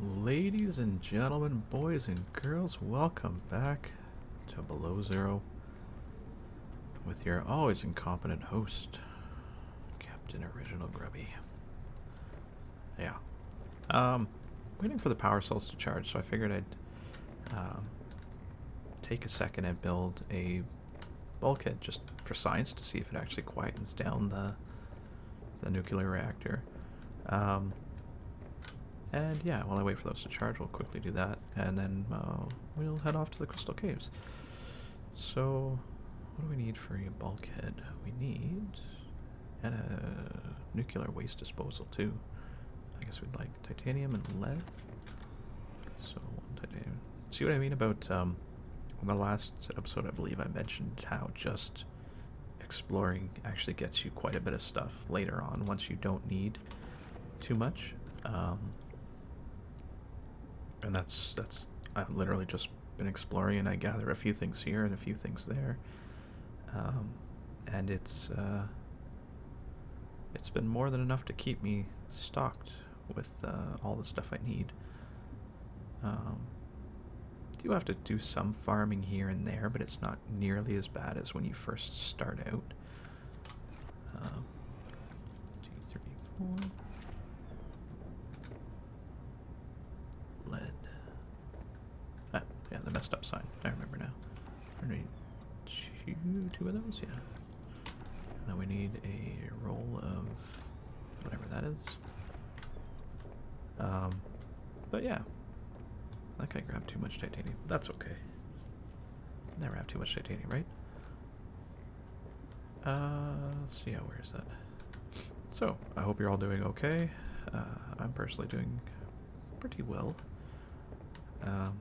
Ladies and gentlemen, boys and girls, welcome back to Below Zero with your always incompetent host, Captain Original Grubby. Yeah. Um, Waiting for the power cells to charge, so I figured I'd take a second and build a bulkhead just for science to see if it actually quietens down the nuclear reactor. Um, And yeah, while I wait for those to charge, we'll quickly do that, and then we'll head off to the Crystal Caves. So, what do we need for a bulkhead? We need and a nuclear waste disposal too. I guess we'd like titanium and lead. So one titanium. See what I mean about in the last episode? I believe I mentioned how just exploring actually gets you quite a bit of stuff later on once you don't need too much. And that's I've literally just been exploring, and I gather a few things here and a few things there, and it's been more than enough to keep me stocked with all the stuff I need. Do have to do some farming here and there, but it's not nearly as bad as when you first start out. 2, 3, 4. Lead. Ah, yeah, the messed up sign. I remember now. We need two of those, yeah. And then we need a roll of whatever that is. But yeah, I think I grabbed too much titanium. That's okay. Never have too much titanium, right? So yeah, where is that? So, I hope you're all doing okay. I'm personally doing pretty well. Oh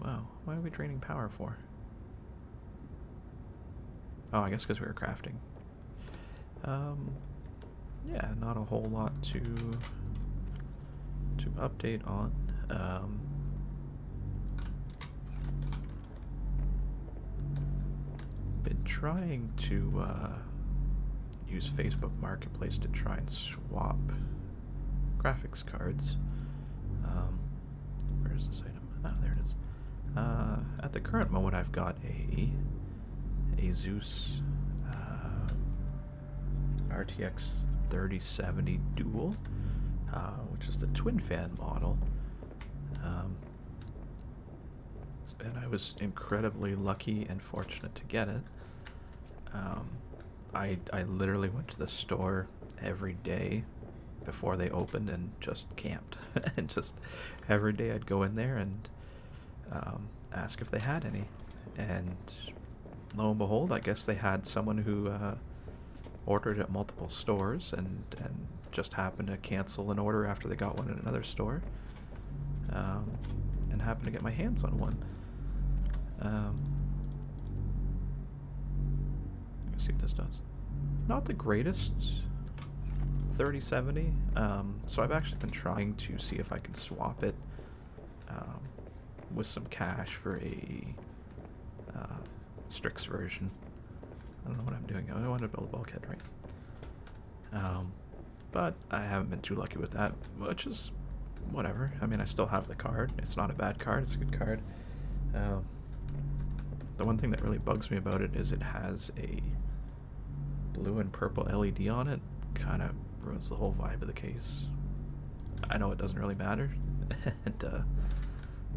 wow, why are we draining power for? Oh, I guess because we were crafting. Yeah, not a whole lot to update on. Been trying to use Facebook Marketplace to try and swap graphics cards. Where is this item? Ah, there it is. At the current moment, I've got a Zeus RTX 3070 Dual, which is the twin fan model. And I was incredibly lucky and fortunate to get it. I literally went to the store every day before they opened and just camped. And just every day I'd go in there and ask if they had any. And lo and behold, I guess they had someone who ordered at multiple stores and just happened to cancel an order after they got one at another store. And happened to get my hands on one. Let's see what this does. Not the greatest 3070. So I've actually been trying to see if I can swap it with some cash for a Strix version. I don't know what I'm doing. I want to build a bulkhead, right? But I haven't been too lucky with that, which is whatever. I mean, I still have the card. It's not a bad card. It's a good card. The one thing that really bugs me about it is it has a blue and purple LED on it. Kind of ruins the whole vibe of the case. I know it doesn't really matter, and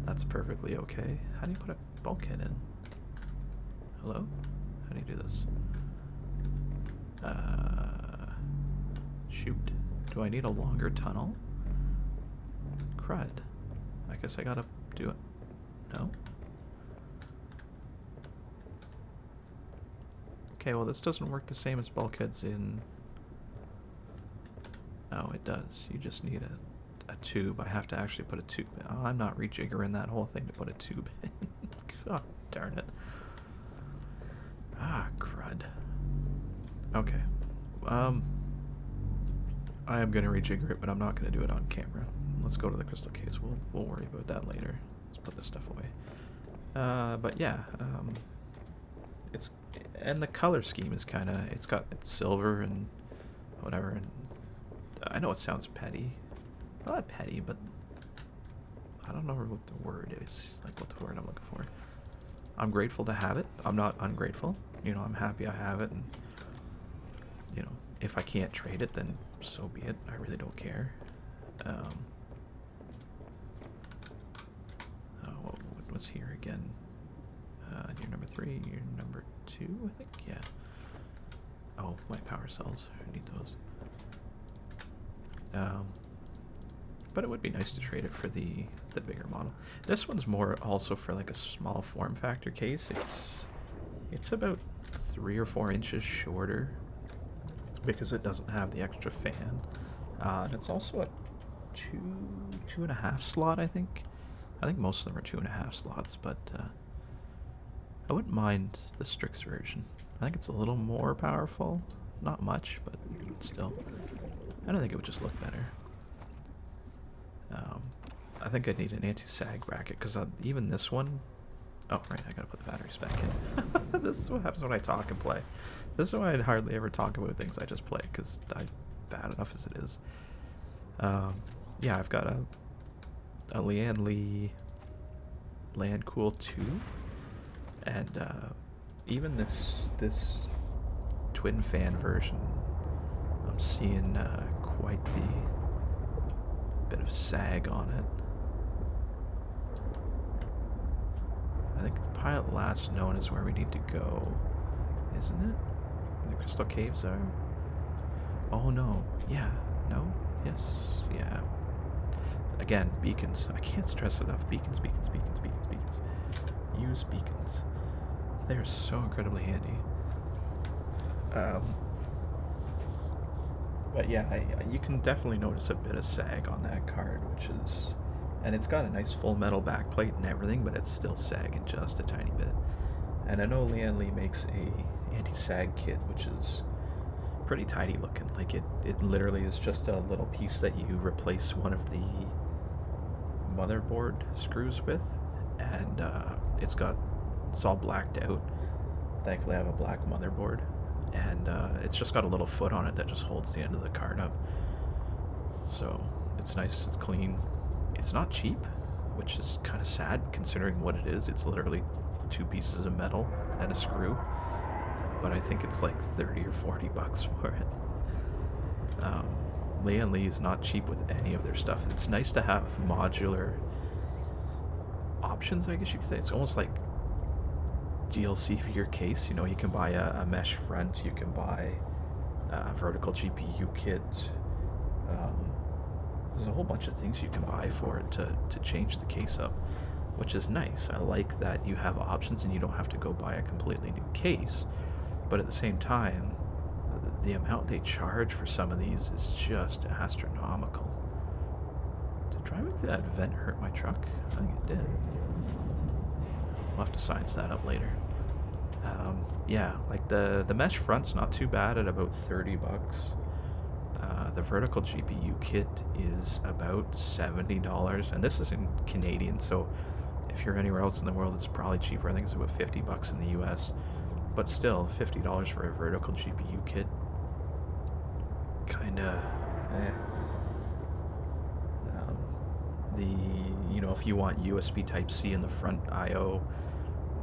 that's perfectly okay. How do you put a bulkhead in? Hello? How do you do this? Shoot. Do I need a longer tunnel? Crud. I guess I gotta do it. No? Okay, well this doesn't work the same as bulkheads in... Oh, it does. You just need a tube. I have to actually put a tube in. Oh, I'm not rejiggering that whole thing to put a tube in. God darn it. Ah, crud. Okay. I am gonna rejigger it, but I'm not gonna do it on camera. Let's go to the Crystal Caves. We'll worry about that later. Let's put this stuff away. But yeah, and the color scheme is kind of, it's silver and whatever, and I know it sounds petty, not petty, but I don't know what the word is. Like, what the word I'm looking for. I'm grateful to have it. I'm not ungrateful. You know, I'm happy I have it, and you know, if I can't trade it, then so be it. I really don't care. What was here again? You're number 3. You're number 2, I think. Yeah. Oh, my power cells. I need those. But it would be nice to trade it for the bigger model. This one's more also for like a small form factor case. It's about 3 or 4 inches shorter because it doesn't have the extra fan. And it's also a 2.5 slot, I think. I think most of them are 2.5 slots, but I wouldn't mind the Strix version. I think it's a little more powerful. Not much, but still. I don't think it would just look better. I think I'd need an anti-sag bracket, because even this one... Oh, right, I gotta put the batteries back in. This is what happens when I talk and play. This is why I hardly ever talk about things I just play, because I'm bad enough as it is. Yeah, I've got a Lian Li Landcool 2, and even this twin fan version, I'm seeing quite the bit of sag on it. I think the pilot last known is where we need to go, isn't it? Where the crystal caves are? Oh no, yeah, no, yes, yeah. Again, beacons. I can't stress enough. Beacons, beacons, beacons, beacons, beacons. Use beacons. They're so incredibly handy. But yeah, you can definitely notice a bit of sag on that card, which is... And it's got a nice full metal backplate and everything, but it's still sagging just a tiny bit. And I know Lian Li makes a anti-sag kit, which is pretty tidy looking. Like, it literally is just a little piece that you replace one of the motherboard screws with, and it's all blacked out. Thankfully I have a black motherboard, and it's just got a little foot on it that just holds the end of the card up. So it's nice, it's clean. It's not cheap, which is kind of sad considering what it is. It's literally 2 pieces of metal and a screw, but I think it's like 30 or 40 bucks for it. Lian Li is not cheap with any of their stuff. It's nice to have modular options, I guess you could say. It's almost like DLC for your case. You know, you can buy a mesh front, you can buy a vertical GPU kit. There's a whole bunch of things you can buy for it to change the case up, which is nice. I like that you have options and you don't have to go buy a completely new case. But at the same time, the amount they charge for some of these is just astronomical. Did driving through that vent hurt my truck? I think it did. We'll have to science that up later. Yeah, like the mesh front's not too bad at about 30 bucks. The vertical GPU kit is about $70, and this is in Canadian, so if you're anywhere else in the world, it's probably cheaper. I think it's about 50 bucks in the US, but still, $50 for a vertical GPU kit, kinda, you know, if you want USB Type-C in the front I/O,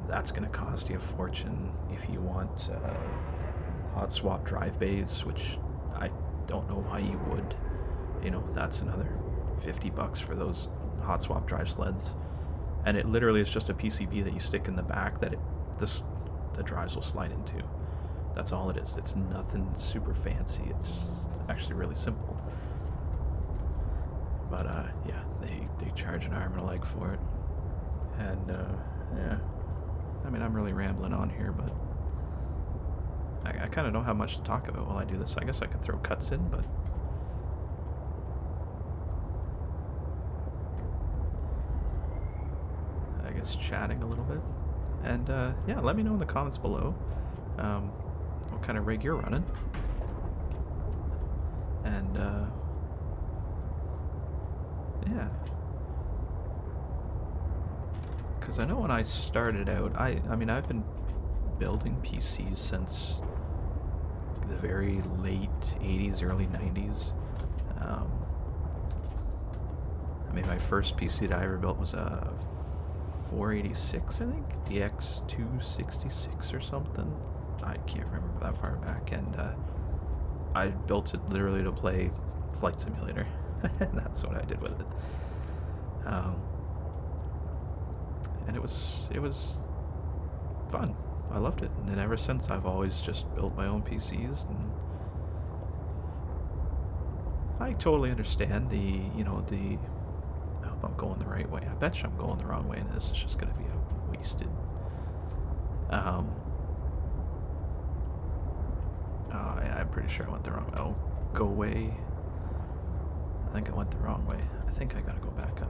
that's gonna cost you a fortune. If you want hot swap drive bays, which I don't know why you would, you know, that's another 50 bucks for those hot swap drive sleds. And it literally is just a PCB that you stick in the back that the drives will slide into. That's all it is. It's nothing super fancy. It's just actually really simple. But yeah, they charge an arm and a leg for it. And yeah, I mean, I'm really rambling on here, but I kind of don't have much to talk about while I do this. I guess I could throw cuts in, but I guess chatting a little bit. And yeah, let me know in the comments below what kind of rig you're running. And yeah, because I know when I started out, I mean, I've been building PCs since the very late 80s, early 90s. I mean, my first PC that I ever built was a 486, I think, DX266 or something. I can't remember that far back, and I built it literally to play Flight Simulator, and that's what I did with it. And it was fun. I loved it, and then ever since I've always just built my own PCs, and I totally understand the, I hope I'm going the right way. I bet you I'm going the wrong way, and this is just going to be a wasted. I'm pretty sure I went the wrong way. Oh, go away. I think I went the wrong way. I think I gotta go back up.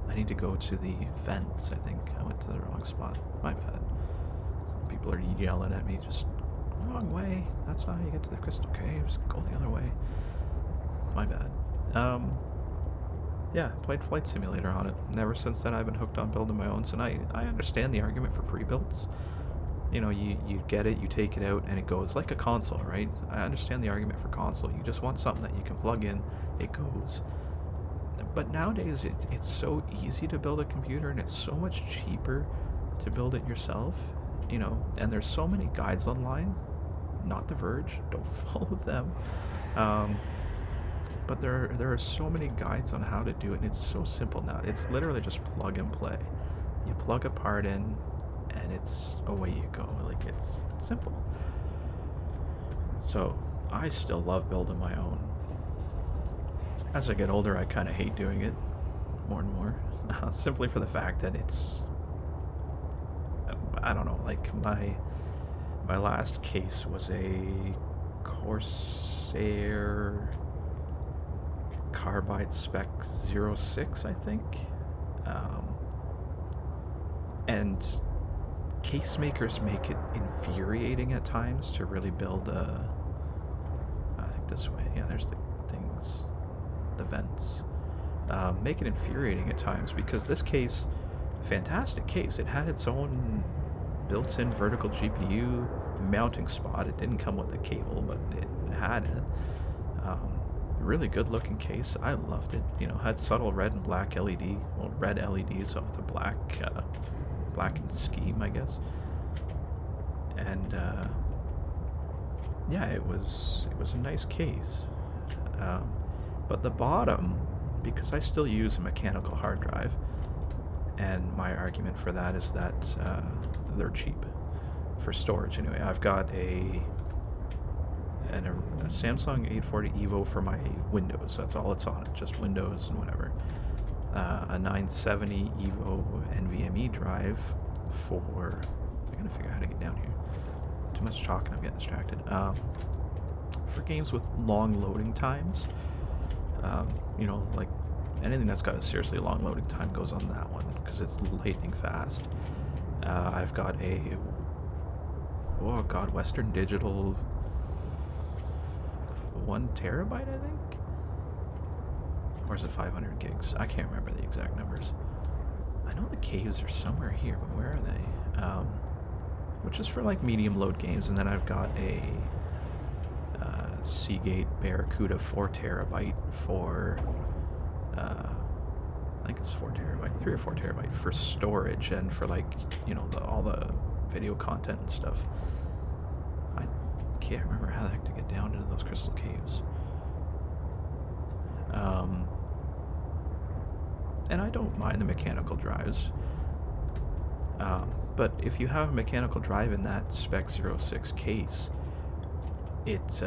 I need to go to the vents, I think. I went to the wrong spot. My bad. Some people are yelling at me, just, wrong way. That's not how you get to the crystal caves. Go the other way. My bad. Yeah, played Flight Simulator on it. And ever since then, I've been hooked on building my own. And I understand the argument for pre-builds. You get it, you take it out, and it goes like a console, right? I understand the argument for console. You just want something that you can plug in, it goes. But nowadays, it's so easy to build a computer, and it's so much cheaper to build it yourself, and there's so many guides online. Not The Verge, don't follow them. But there are so many guides on how to do it, and it's so simple now. It's literally just plug and play. You plug a part in, and it's away you go. Like, it's simple. So I still love building my own. As I get older, I kind of hate doing it more and more, simply for the fact that it's, I don't know, like my last case was a Corsair Carbide Spec 06, I think, and case makers make it infuriating at times to really build a, I think this way, yeah, there's the things, the vents, make it infuriating at times, because this case, fantastic case, it had its own built-in vertical GPU mounting spot. It didn't come with a cable, but it had it. Really good looking case. I loved it. Had subtle red and black LED, well, red LEDs of the blackened scheme, I guess. And yeah, it was a nice case. But the bottom, because I still use a mechanical hard drive, and my argument for that is that they're cheap for storage. Anyway, I've got a Samsung 840 EVO for my Windows. That's all it's on it, just Windows and whatever. A 970 EVO NVMe drive for, I gotta figure out how to get down here. Too much talk and I'm getting distracted. For games with long loading times, like anything that's got a seriously long loading time goes on that one, because it's lightning fast. I've got a, oh god, Western Digital 1 terabyte, I think? Or is it 500 gigs? I can't remember the exact numbers. I know the caves are somewhere here, but where are they? Which is for like medium load games. And then I've got a Seagate Barracuda 4 terabyte for, I think it's 4 terabyte, 3 or 4 terabyte for storage and for like, all the video content and stuff. I can't remember how the heck to get down into those crystal caves. And I don't mind the mechanical drives. But if you have a mechanical drive in that Spec 06 case, it's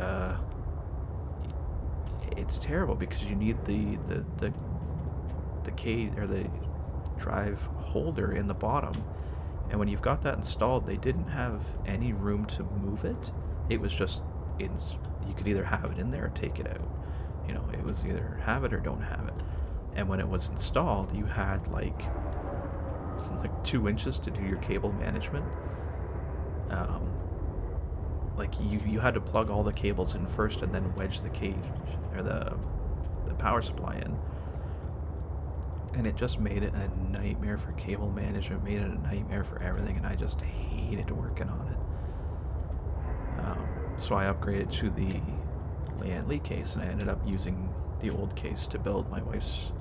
terrible, because you need the case or the drive holder in the bottom, and when you've got that installed, they didn't have any room to move it. It was just you could either have it in there or take it out. It was either have it or don't have it. And when it was installed, you had like 2 inches to do your cable management. Like you had to plug all the cables in first and then wedge the cage or the power supply in. And it just made it a nightmare for cable management, made it a nightmare for everything, and I just hated working on it. So I upgraded to the Leanne Lee case, and I ended up using the old case to build my wife's,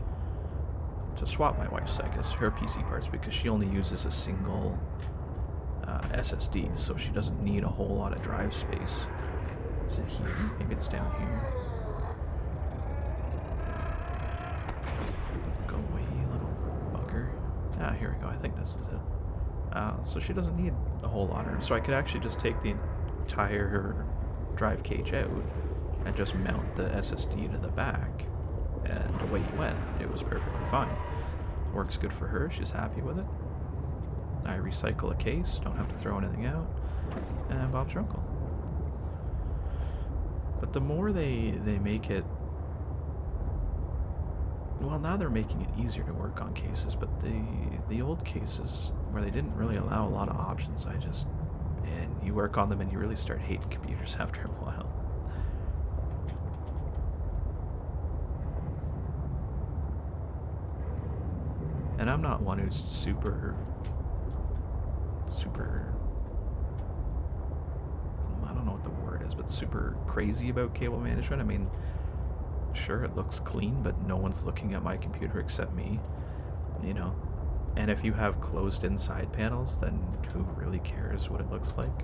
to swap my wife's, I guess, her PC parts, because she only uses a single SSD, so she doesn't need a whole lot of drive space. Is it here? Maybe it's down here. Go away, little bugger. Ah, here we go. I think this is it. So she doesn't need a whole lot of room. So I could actually just take the entire drive cage out and just mount the SSD to the back, and away you went. It was perfectly fine. Works good for her. She's happy with it. I recycle a case, don't have to throw anything out, and Bob's your uncle. But the more they make it, well, now they're making it easier to work on cases, but the old cases where they didn't really allow a lot of options, and you work on them and you really start hating computers after a while. And I'm not one who's super, I don't know what the word is, but super crazy about cable management. I mean, sure, it looks clean, but no one's looking at my computer except me, you know? And if you have closed inside panels, then who really cares what it looks like?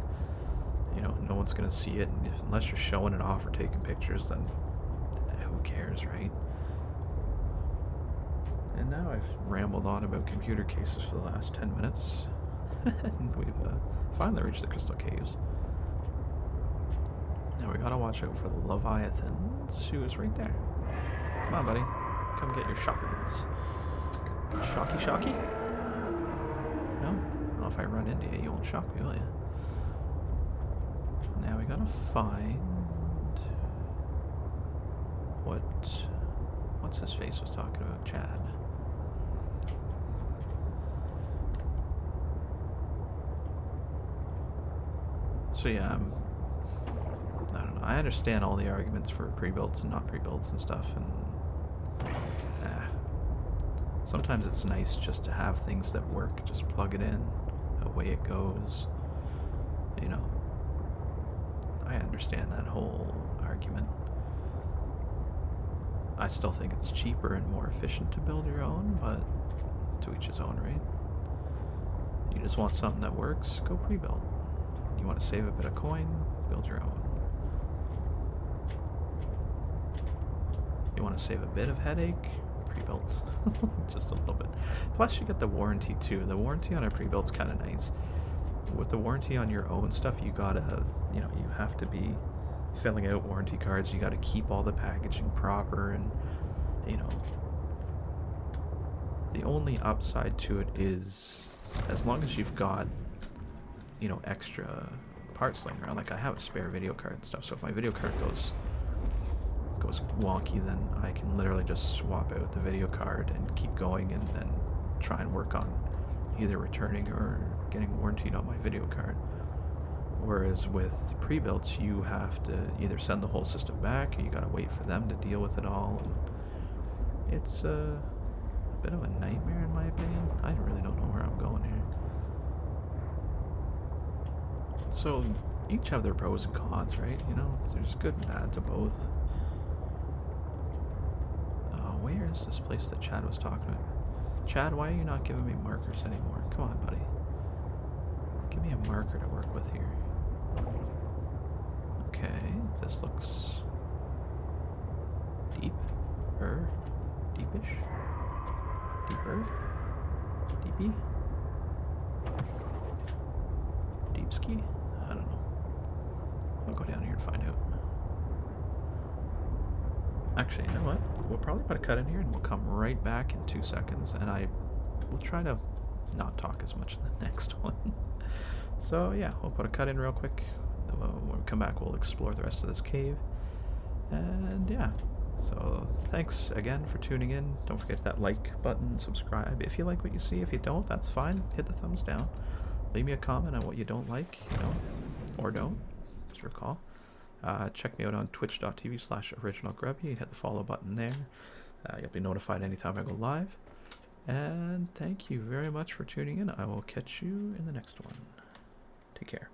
You know, no one's gonna see it, and unless you're showing it off or taking pictures, then who cares, right? And now I've rambled on about computer cases for the last 10 minutes, and we've finally reached the Crystal Caves. Now we gotta watch out for the Leviathans, who is right there. Come on, buddy. Come get your shotguns. Shocky? No? I don't know if I run into you, you won't shock me, will you? Now we gotta find... What's his face was talking about? Chad. So yeah, I don't know. I understand all the arguments for pre-builds and not pre-builds and stuff, and sometimes it's nice just to have things that work. Just plug it in, away it goes. You know, I understand that whole argument. I still think it's cheaper and more efficient to build your own, but to each his own, right? You just want something that works, go pre-build. You want to save a bit of coin, build your own. You want to save a bit of headache, pre-build. Just a little bit. Plus you get the warranty too. The warranty on a pre-build's kind of nice. With the warranty on your own stuff, you gotta, you know, you have to be filling out warranty cards. You gotta keep all the packaging proper, and you know, the only upside to it is as long as you've got, you know, extra parts laying around. Like I have a spare video card and stuff, so if my video card goes wonky, then I can literally just swap out the video card and keep going, and then try and work on either returning or getting warrantied on my video card. Whereas with pre-builts, you have to either send the whole system back, or you gotta wait for them to deal with it all. And it's a bit of a nightmare in my opinion. I really don't know where I'm going here. So each have their pros and cons, right? You know, there's good and bad to both. Where is this place that Chad was talking about? Chad, why are you not giving me markers anymore? Come on, buddy. Give me a marker to work with here. Okay, this looks deep. Deepish? Deeper? Deepy? Deepski? I don't know. I'll go down here and find out. Actually, you know what? We'll probably put a cut in here and we'll come right back in 2 seconds, and I will try to not talk as much in the next one. So yeah, we'll put a cut in real quick. When we come back, we'll explore the rest of this cave. And yeah, so thanks again for tuning in. Don't forget that like button, subscribe if you like what you see. If you don't, that's fine. Hit the thumbs down. Leave me a comment on what you don't like, you know, or don't. It's your call. Check me out on twitch.tv/originalgrubby. Hit the follow button there. You'll be notified anytime I go live. And thank you very much for tuning in. I will catch you in the next one. Take care.